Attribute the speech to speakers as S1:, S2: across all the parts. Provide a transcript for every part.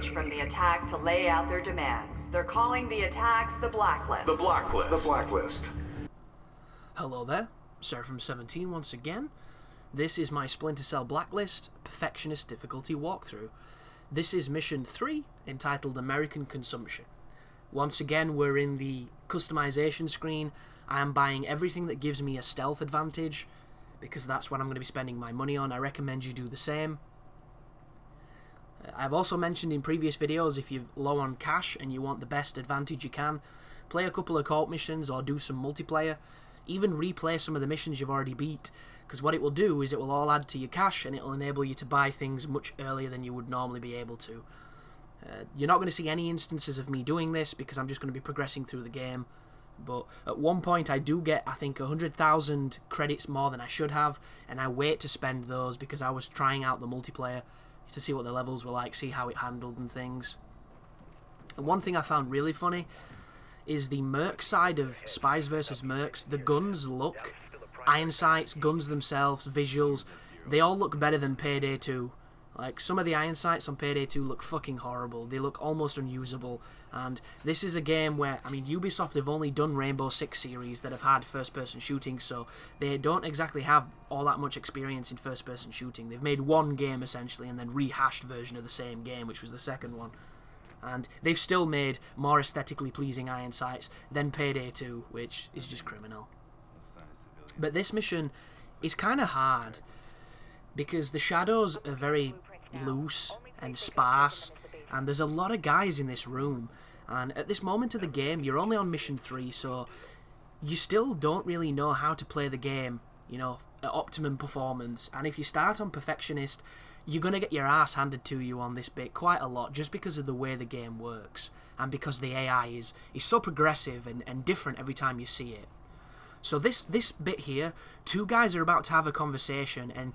S1: from the attack to lay out their demands. They're calling the attacks the Blacklist.
S2: The Blacklist.
S3: The Blacklist.
S4: Hello there, Seraphim17 once again. This is my Splinter Cell Blacklist Perfectionist difficulty walkthrough. This is mission 3, entitled American Consumption. Once again, we're in the customization screen. I am buying everything that gives me a stealth advantage, because that's what I'm going to be spending my money on. I recommend you do the same. I've also mentioned in previous videos, if you're low on cash and you want the best advantage you can, play a couple of co-op missions or do some multiplayer. Even replay some of the missions you've already beat, because what it will do is it will all add to your cash and it will enable you to buy things much earlier than you would normally be able to. You're not going to see any instances of me doing this because I'm just going to be progressing through the game. But at one point I do get, I think, 100,000 credits more than I should have, and I wait to spend those because I was trying out the multiplayer to see what the levels were like, see how it handled and things. And one thing I found really funny is the merc side of Spies vs. Mercs. The guns look, iron sights, guns themselves, visuals, they all look better than Payday 2. Like, some of the iron sights on Payday 2 look fucking horrible. They look almost unusable. And this is a game where, I mean, Ubisoft have only done Rainbow Six series that have had first-person shooting, so they don't exactly have all that much experience in first-person shooting. They've made one game, essentially, and then rehashed version of the same game, which was the second one. And they've still made more aesthetically pleasing iron sights than Payday 2, which is just criminal. But this mission is kind of hard, because the shadows are very loose and sparse, and there's a lot of guys in this room, and at this moment of the game you're only on mission 3, so you still don't really know how to play the game, you know, at optimum performance. And if you start on Perfectionist, you're going to get your ass handed to you on this bit quite a lot, just because of the way the game works, and because the AI is so progressive and different every time you see it. So this bit here, two guys are about to have a conversation, and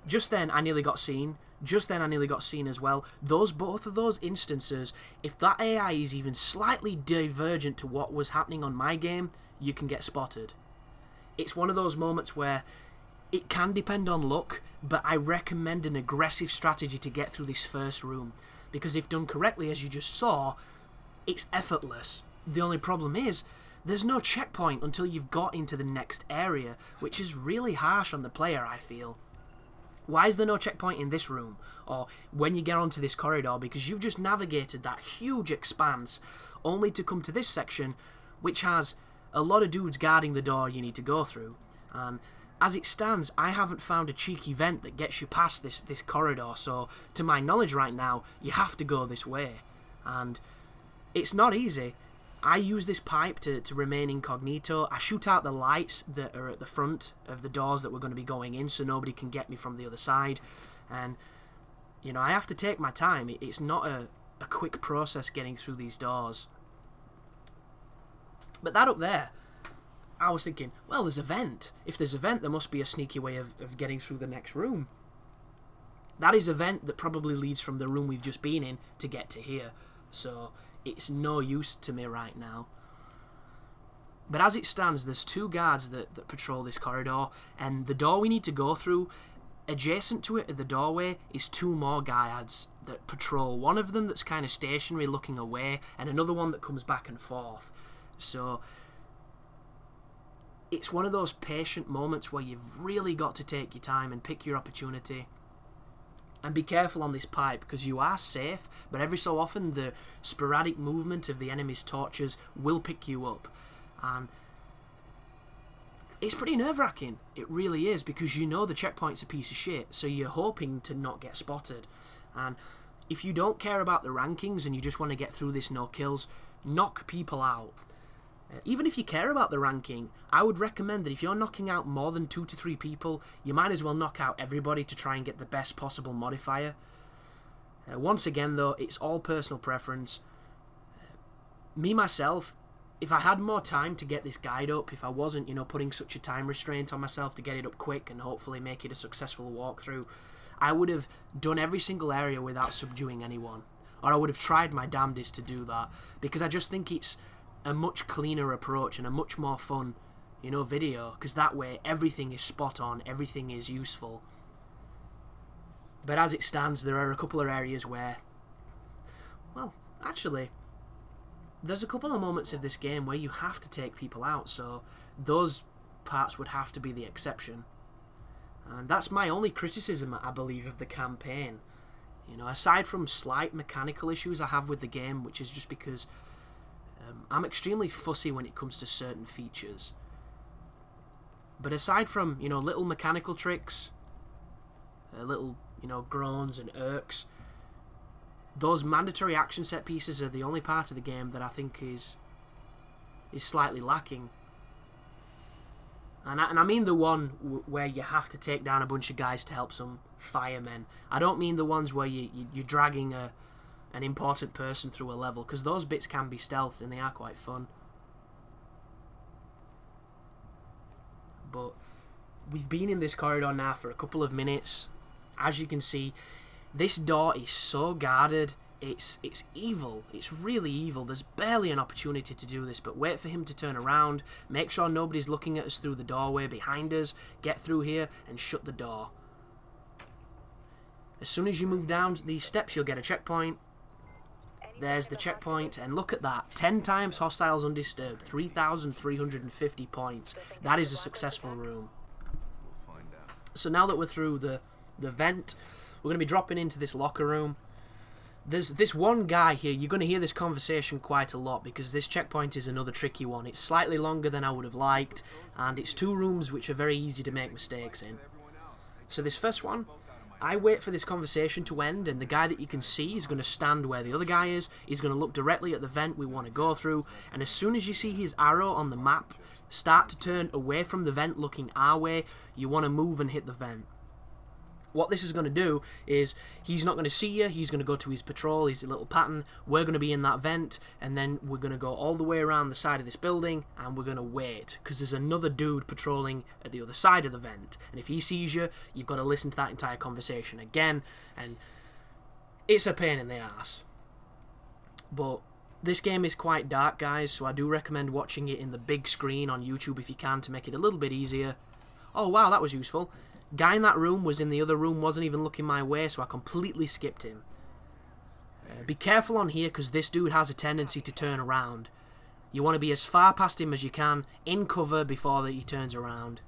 S4: just then I nearly got seen. Just then I nearly got seen as well. Both of those instances, if that AI is even slightly divergent to what was happening on my game, you can get spotted. It's one of those moments where it can depend on luck, but I recommend an aggressive strategy to get through this first room, because if done correctly, as you just saw, it's effortless. The only problem is, there's no checkpoint until you've got into the next area, which is really harsh on the player, I feel. Why is there no checkpoint in this room, or when you get onto this corridor? Because you've just navigated that huge expanse, only to come to this section, which has a lot of dudes guarding the door you need to go through. And as it stands, I haven't found a cheeky vent that gets you past this corridor, so to my knowledge right now, you have to go this way. And it's not easy. I use this pipe to remain incognito. I shoot out the lights that are at the front of the doors that we're going to be going in, so nobody can get me from the other side. And, you know, I have to take my time. It's not a quick process getting through these doors. But that up there, I was thinking, well, there's a vent. If there's a vent, there must be a sneaky way of getting through the next room. That is a vent that probably leads from the room we've just been in to get to here. So it's no use to me right now. But as it stands, there's two guards that patrol this corridor, and the door we need to go through, adjacent to it at the doorway, is two more guards that patrol. One of them that's kind of stationary looking away, and another one that comes back and forth. So it's one of those patient moments where you've really got to take your time and pick your opportunity. And be careful on this pipe, because you are safe, but every so often the sporadic movement of the enemy's torches will pick you up. And it's pretty nerve-wracking. It really is, because you know the checkpoint's a piece of shit, so you're hoping to not get spotted. And if you don't care about the rankings and you just want to get through this no kills, knock people out. Even if you care about the ranking, I would recommend that if you're knocking out more than 2 to 3 people, you might as well knock out everybody to try and get the best possible modifier. Once again though, it's all personal preference. Me myself, if I had more time to get this guide up, if I wasn't, you know, putting such a time restraint on myself to get it up quick and hopefully make it a successful walkthrough, I would have done every single area without subduing anyone. Or I would have tried my damnedest to do that, because I just think it's a much cleaner approach and a much more fun, you know, video, because that way everything is spot on, everything is useful. But as it stands, there are a couple of areas where actually, there's a couple of moments of this game where you have to take people out, so those parts would have to be the exception. And that's my only criticism, I believe, of the campaign. You know, aside from slight mechanical issues I have with the game, which is just because I'm extremely fussy when it comes to certain features. But aside from, you know, little mechanical tricks, little, you know, groans and irks, those mandatory action set pieces are the only part of the game that I think is slightly lacking. And I mean the one where you have to take down a bunch of guys to help some firemen. I don't mean the ones where you're dragging an important person through a level, because those bits can be stealthed and they are quite fun. But we've been in this corridor now for a couple of minutes. As you can see, this door is so guarded. It's evil. It's really evil. There's barely an opportunity to do this, but wait for him to turn around, make sure nobody's looking at us through the doorway behind us, get through here, and shut the door. As soon as you move down these steps, you'll get a checkpoint. There's the checkpoint, and look at that. 10 times hostiles undisturbed, 3,350 points. That is a successful room. So now that we're through the vent, we're going to be dropping into this locker room. There's this one guy here. You're going to hear this conversation quite a lot because this checkpoint is another tricky one. It's slightly longer than I would have liked, and it's 2 rooms which are very easy to make mistakes in. So this first one, I wait for this conversation to end, and the guy that you can see is going to stand where the other guy is. He's going to look directly at the vent we want to go through, and as soon as you see his arrow on the map start to turn away from the vent looking our way, you want to move and hit the vent. What this is going to do is he's not going to see you, he's going to go to his patrol, his little pattern, we're going to be in that vent, and then we're going to go all the way around the side of this building, and we're going to wait, because there's another dude patrolling at the other side of the vent, and if he sees you, you've got to listen to that entire conversation again, and it's a pain in the ass. But this game is quite dark, guys, so I do recommend watching it in the big screen on YouTube if you can, to make it a little bit easier. Oh wow, that was useful. Guy in that room was in the other room, wasn't even looking my way, so I completely skipped him. Be careful on here, because this dude has a tendency to turn around. You want to be as far past him as you can, in cover, before that he turns around.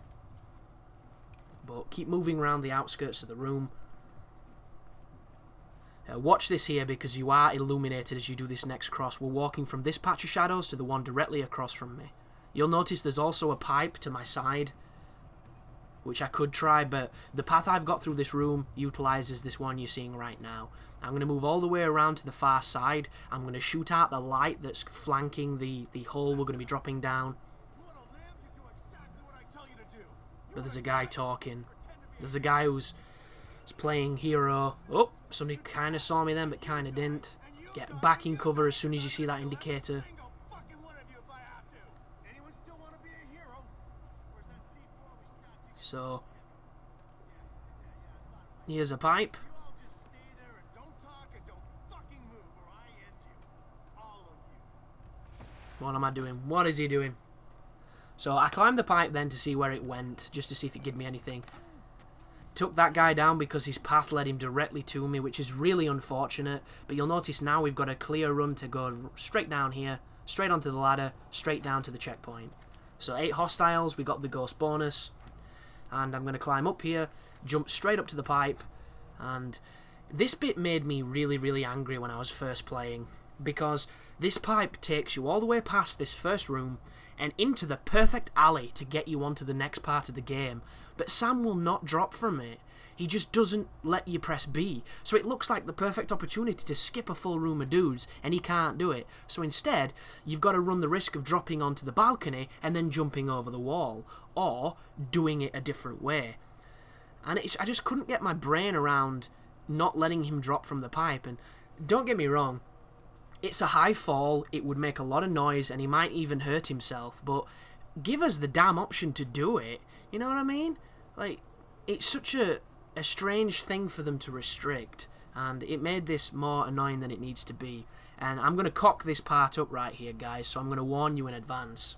S4: But keep moving around the outskirts of the room. Watch this here, because you are illuminated as you do this next cross. We're walking from this patch of shadows to the one directly across from me. You'll notice there's also a pipe to my side, which I could try, but the path I've got through this room utilises this one you're seeing right now. I'm going to move all the way around to the far side. I'm going to shoot out the light that's flanking the hole we're going to be dropping down. But there's a guy talking. There's a guy who's playing hero. Oh, somebody kind of saw me then, but kind of didn't. Get back in cover as soon as you see that indicator. So, here's a pipe. What am I doing? What is he doing? So I climbed the pipe then to see where it went, just to see if it gave me anything. Took that guy down because his path led him directly to me, which is really unfortunate. But you'll notice now we've got a clear run to go straight down here, straight onto the ladder, straight down to the checkpoint. So 8 hostiles, we got the ghost bonus. And I'm going to climb up here, jump straight up to the pipe, and this bit made me really, really angry when I was first playing, because this pipe takes you all the way past this first room and into the perfect alley to get you onto the next part of the game, but Sam will not drop from it. He just doesn't let you press B, so it looks like the perfect opportunity to skip a full room of dudes, and he can't do it. So instead, you've got to run the risk of dropping onto the balcony and then jumping over the wall, or doing it a different way. And I just couldn't get my brain around not letting him drop from the pipe, and don't get me wrong, it's a high fall, it would make a lot of noise, and he might even hurt himself, but give us the damn option to do it, you know what I mean? Like, it's such a strange thing for them to restrict, and it made this more annoying than it needs to be. And I'm going to cock this part up right here, guys, so I'm going to warn you in advance.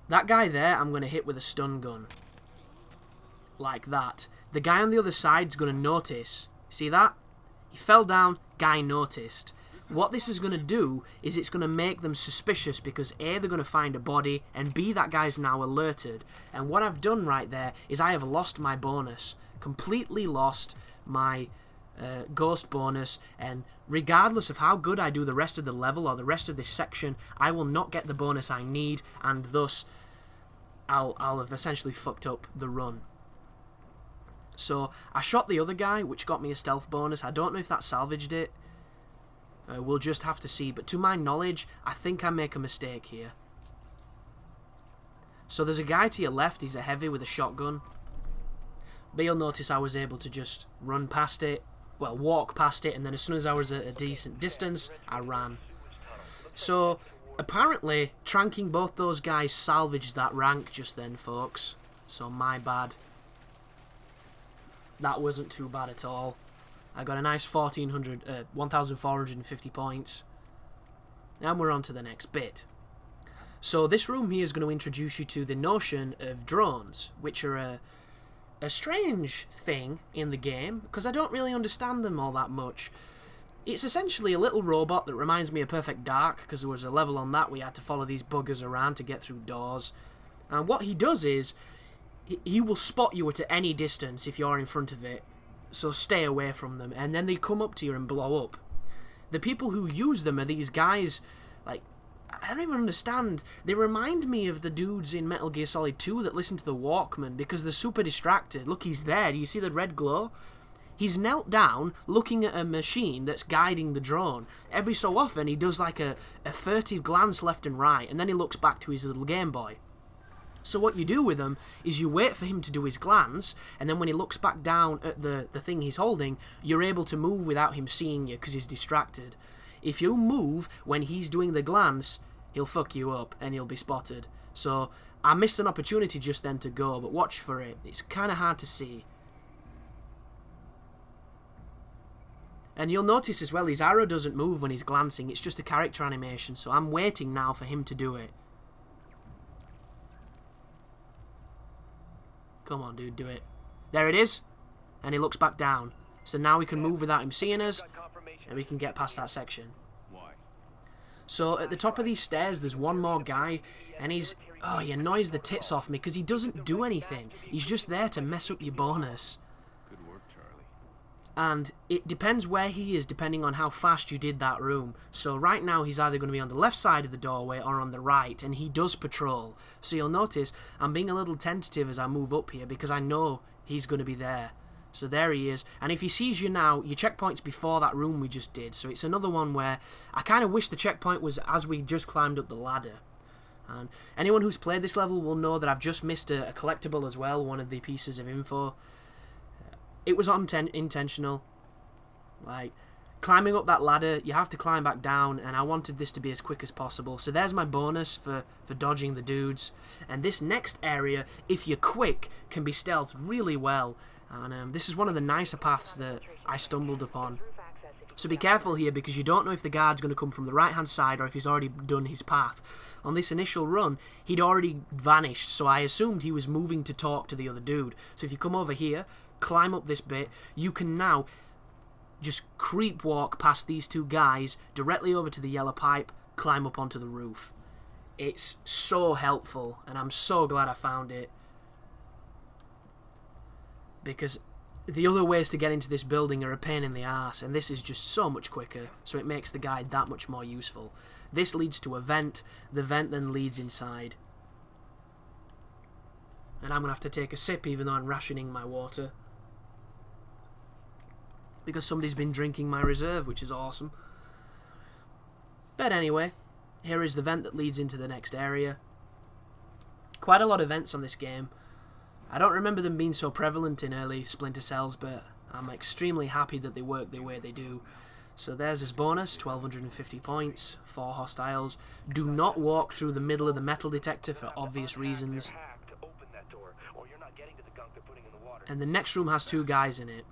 S4: That guy there, I'm going to hit with a stun gun. Like that. The guy on the other side's going to notice. See that? He fell down, guy noticed. What this is going to do is it's going to make them suspicious because A, they're going to find a body, and B, that guy's now alerted. And what I've done right there is I have lost my bonus. Completely lost my ghost bonus, and regardless of how good I do the rest of the level or the rest of this section, I will not get the bonus I need, and thus I'll have essentially fucked up the run. So I shot the other guy, which got me a stealth bonus. I don't know if that salvaged it. We'll just have to see, but to my knowledge, I think I make a mistake here. So there's a guy to your left, he's a heavy with a shotgun. But you'll notice I was able to just run past it, well, walk past it, and then as soon as I was at a decent distance, I ran. So, apparently, tranking both those guys salvaged that rank just then, folks. So, my bad. That wasn't too bad at all. I got a nice 1,450 points. And we're on to the next bit. So, this room here is going to introduce you to the notion of drones, which are a strange thing in the game, because I don't really understand them all that much. It's essentially a little robot that reminds me of Perfect Dark, because there was a level on that where you had to follow these buggers around to get through doors. And what he does is, he will spot you at any distance if you're in front of it, so stay away from them, and then they come up to you and blow up. The people who use them are these guys, like, I don't even understand. They remind me of the dudes in Metal Gear Solid 2 that listen to the Walkman because they're super distracted. Look, he's there. Do you see the red glow? He's knelt down looking at a machine that's guiding the drone. Every so often he does like a furtive glance left and right, and then he looks back to his little Game Boy. So what you do with him is you wait for him to do his glance, and then when he looks back down at the thing he's holding, you're able to move without him seeing you because he's distracted. If you move when he's doing the glance, he'll fuck you up and he'll be spotted. So I missed an opportunity just then to go, but watch for it. It's kind of hard to see. And you'll notice as well, his arrow doesn't move when he's glancing. It's just a character animation, so I'm waiting now for him to do it. Come on, dude, do it. There it is. And he looks back down. So now we can move without him seeing us, and we can get past that section. So at the top of these stairs, there's one more guy, and he annoys the tits off me because he doesn't do anything. He's just there to mess up your bonus.
S2: Good work, Charlie.
S4: And it depends where he is, depending on how fast you did that room. So right now, he's either going to be on the left side of the doorway or on the right, and he does patrol. So you'll notice I'm being a little tentative as I move up here because I know he's going to be there. So there he is, and if he sees you now, your checkpoint's before that room we just did, so it's another one where I kind of wish the checkpoint was as we just climbed up the ladder. And anyone who's played this level will know that I've just missed a collectible as well, one of the pieces of info. It was intentional. Like, climbing up that ladder, you have to climb back down, and I wanted this to be as quick as possible. So there's my bonus for dodging the dudes, and this next area, if you're quick, can be stealthed really well. And this is one of the nicer paths that I stumbled upon. So be careful here because you don't know if the guard's going to come from the right hand side or if he's already done his path. On this initial run, he'd already vanished, so I assumed he was moving to talk to the other dude. So if you come over here, climb up this bit, you can now just creep walk past these two guys directly over to the yellow pipe, climb up onto the roof. It's so helpful, and I'm so glad I found it. Because the other ways to get into this building are a pain in the arse, and this is just so much quicker, so it makes the guide that much more useful. This leads to a vent, the vent then leads inside. And I'm going to have to take a sip even though I'm rationing my water. Because somebody's been drinking my reserve, which is awesome. But anyway, here is the vent that leads into the next area. Quite a lot of vents on this game. I don't remember them being so prevalent in early Splinter Cells, but I'm extremely happy that they work the way they do. So there's his bonus, 1,250 points, 4 hostiles. Do not walk through the middle of the metal detector for obvious reasons. And the next room has 2 guys in it.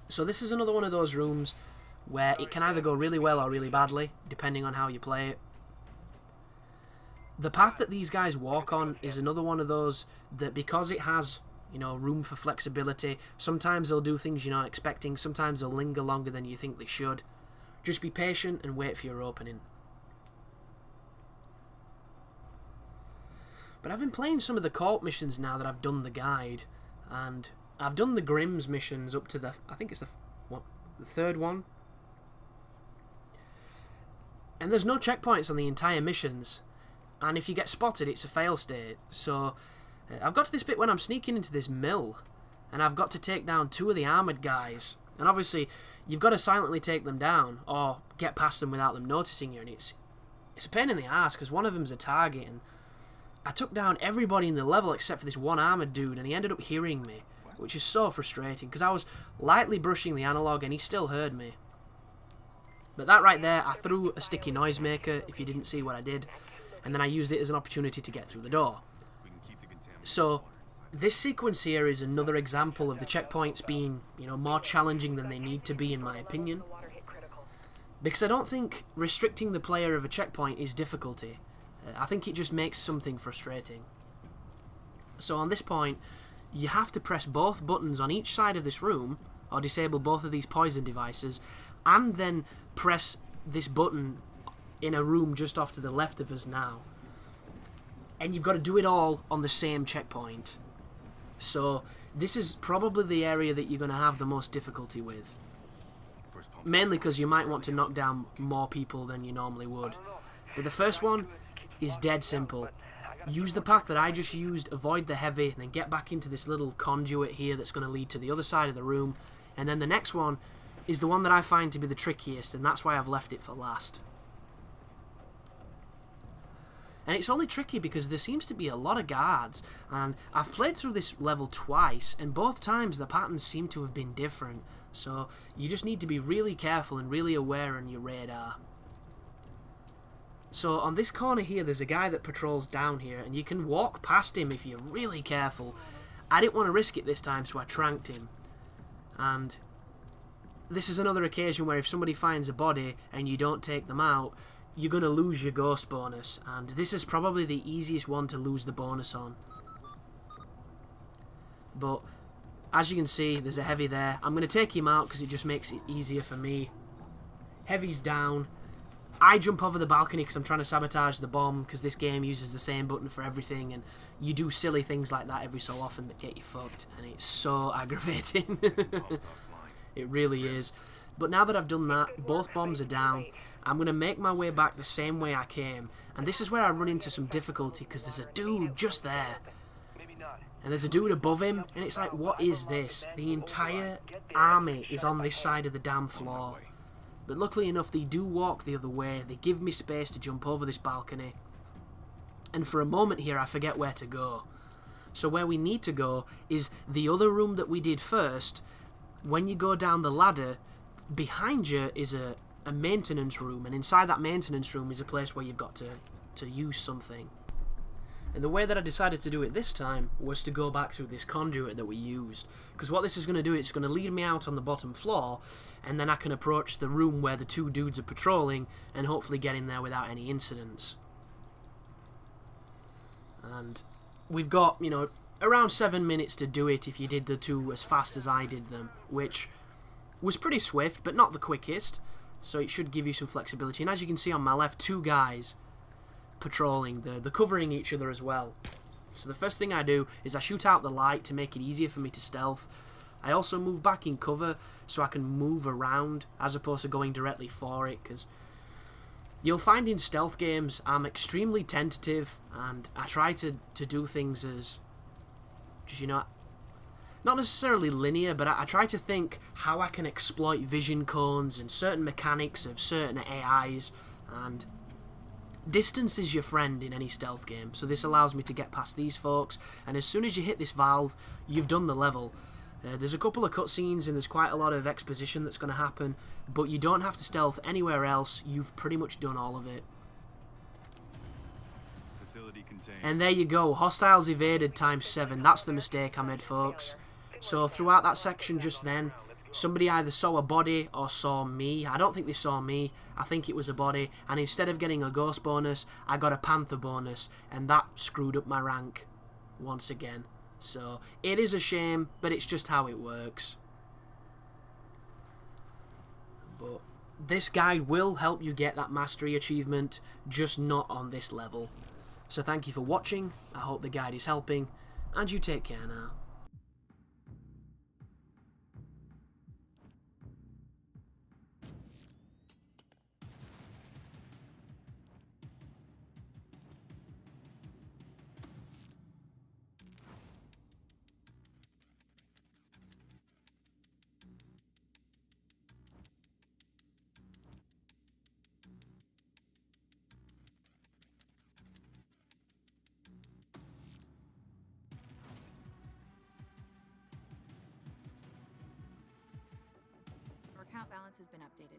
S4: So this is another one of those rooms where it can either go really well or really badly, depending on how you play it. The path that these guys walk on is another one of those that, because it has, you know, room for flexibility. Sometimes they'll do things you're not expecting. Sometimes they'll linger longer than you think they should. Just be patient and wait for your opening. But I've been playing some of the co-op missions now that I've done the guide, and I've done the Grimm's missions up to the, I think it's the third one. And there's no checkpoints on the entire missions, and if you get spotted, it's a fail state. So I've got to this bit when I'm sneaking into this mill, and I've got to take down 2 of the armoured guys. And obviously, you've got to silently take them down, or get past them without them noticing you, and it's a pain in the ass, because one of them's a target, and I took down everybody in the level except for this one armoured dude, and he ended up hearing me, which is so frustrating, because I was lightly brushing the analog, and he still heard me. But that right there, I threw a sticky noisemaker, if you didn't see what I did, and then I used it as an opportunity to get through the door. So, this sequence here is another example of the checkpoints being, you know, more challenging than they need to be, in my opinion. Because I don't think restricting the player of a checkpoint is difficulty. I think it just makes something frustrating. So on this point, you have to press both buttons on each side of this room, or disable both of these poison devices, and then press this button in a room just off to the left of us now. And you've got to do it all on the same checkpoint. So this is probably the area that you're going to have the most difficulty with. Mainly because you might want to knock down more people than you normally would. But the first one is dead simple. Use the path that I just used, avoid the heavy, and then get back into this little conduit here that's going to lead to the other side of the room. And then the next one is the one that I find to be the trickiest, and that's why I've left it for last. And it's only tricky because there seems to be a lot of guards, and I've played through this level twice, and both times the patterns seem to have been different, so you just need to be really careful and really aware on your radar. So on this corner here, there's a guy that patrols down here, and you can walk past him if you're really careful. I didn't want to risk it this time, so I tranked him. And this is another occasion where if somebody finds a body and you don't take them out, you're going to lose your ghost bonus, and this is probably the easiest one to lose the bonus on. But as you can see, there's a heavy there. I'm going to take him out because it just makes it easier for me. Heavy's down. I jump over the balcony because I'm trying to sabotage the bomb, because this game uses the same button for everything, and you do silly things like that every so often that get you fucked, and it's so aggravating. It really is. But now that I've done that, both bombs are down. I'm going to make my way back the same way I came, and this is where I run into some difficulty, because there's a dude just there, and there's a dude above him, and it's like, what is this? The entire army is on this side of the damn floor. But luckily enough, they do walk the other way. They give me space to jump over this balcony. And for a moment here, I forget where to go. So where we need to go is the other room that we did first. When you go down the ladder, behind you is a maintenance room. And inside that maintenance room is a place where you've got to use something. And the way that I decided to do it this time was to go back through this conduit that we used. Because what this is going to do, it's going to lead me out on the bottom floor, and then I can approach the room where the 2 dudes are patrolling, and hopefully get in there without any incidents. And we've got, you know, around 7 minutes to do it if you did the 2 as fast as I did them, which was pretty swift, but not the quickest, so it should give you some flexibility. And as you can see on my left, 2 guys patrolling, they're covering each other as well. So the first thing I do is I shoot out the light to make it easier for me to stealth. I also move back in cover so I can move around as opposed to going directly for it, because you'll find in stealth games I'm extremely tentative, and I try to do things as, you know, not necessarily linear, but I try to think how I can exploit vision cones and certain mechanics of certain AIs, and distance is your friend in any stealth game, so this allows me to get past these folks, and as soon as you hit this valve, you've done the level. There's a couple of cutscenes and there's quite a lot of exposition that's going to happen, but you don't have to stealth anywhere else. You've pretty much done all of it. And there you go, hostiles evaded times 7. That's the mistake I made, folks. So throughout that section just then, somebody either saw a body or saw me. I don't think they saw me. I think it was a body. And instead of getting a ghost bonus, I got a panther bonus. And that screwed up my rank once again. So it is a shame, but it's just how it works. But this guide will help you get that mastery achievement, just not on this level. So thank you for watching, I hope the guide is helping, and you take care now.
S2: Your account balance has been updated.